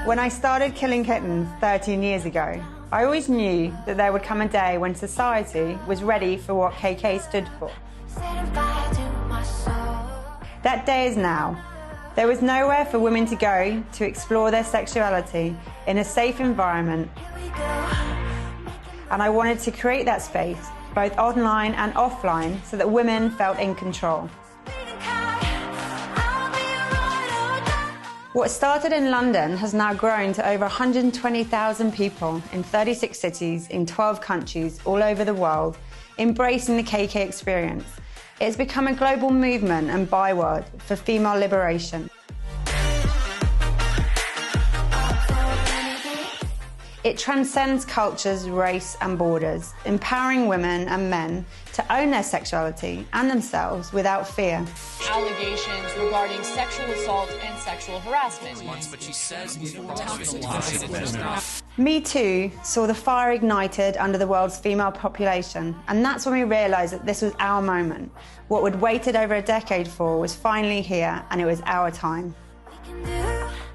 When I started Killing Kittens 13 years ago, I always knew that there would come a day when society was ready for what KK stood for. That day is now. There was nowhere for women to go to explore their sexuality in a safe environment. And I wanted to create that space, both online and offline, so that women felt in control. What started in London has now grown to over 120,000 people in 36 cities in 12 countries all over the world, embracing the KK experience. It's become a global movement and byword for female liberation. It transcends cultures, race and borders, empowering women and men to own their sexuality and themselves without fear. Allegations regarding sexual assault and sexual harassment. Me Too saw the fire ignited under the world's female population, and that's when we realised that this was our moment. What we'd waited over a decade for was finally here, and it was our time.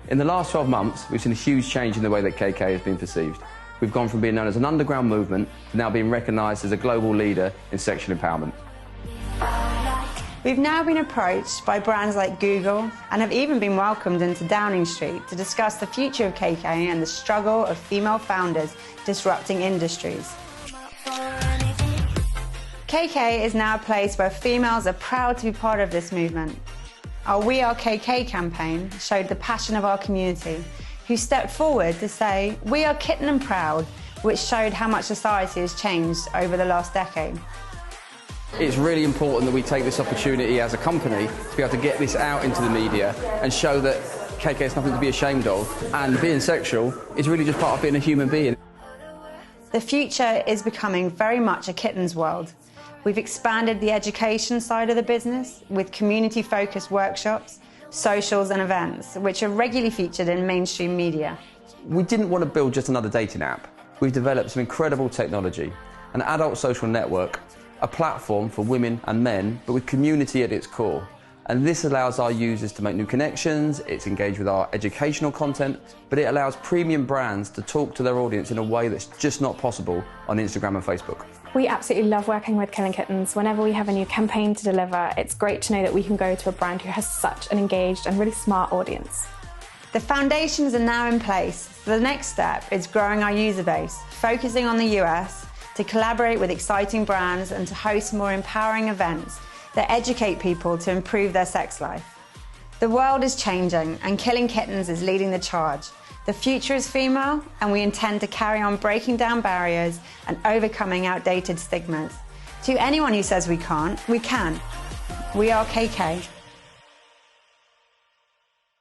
In the last 12 months, we've seen a huge change in the way that KK has been perceived. We've gone from being known as an underground movement to now being recognised as a global leader in sexual empowerment. We've now been approached by brands like Google and have even been welcomed into Downing Street to discuss the future of KK and the struggle of female founders disrupting industries. KK is now a place where females are proud to be part of this movement. Our We Are KK campaign showed the passion of our community, who stepped forward to say, "We are kitten and proud," which showed how much society has changed over the last decade. It's really important that we take this opportunity as a company to be able to get this out into the media and show that KK is nothing to be ashamed of, and being sexual is really just part of being a human being. The future is becoming very much a kitten's world. We've expanded the education side of the business with community-focused workshops, socials and events, which are regularly featured in mainstream media. We didn't want to build just another dating app. We've developed some incredible technology, an adult social network, a platform for women and men, but with community at its core. And this allows our users to make new connections, it's engaged with our educational content, but it allows premium brands to talk to their audience in a way that's just not possible on Instagram and Facebook. We absolutely love working with Killing Kittens. Whenever we have a new campaign to deliver, it's great to know that we can go to a brand who has such an engaged and really smart audience. The foundations are now in place. The next step is growing our user base, focusing on the US, to collaborate with exciting brands and to host more empowering events that educate people to improve their sex life. The world is changing and Killing Kittens is leading the charge. The future is female and we intend to carry on breaking down barriers and overcoming outdated stigmas. To anyone who says we can't, we can. We are KK.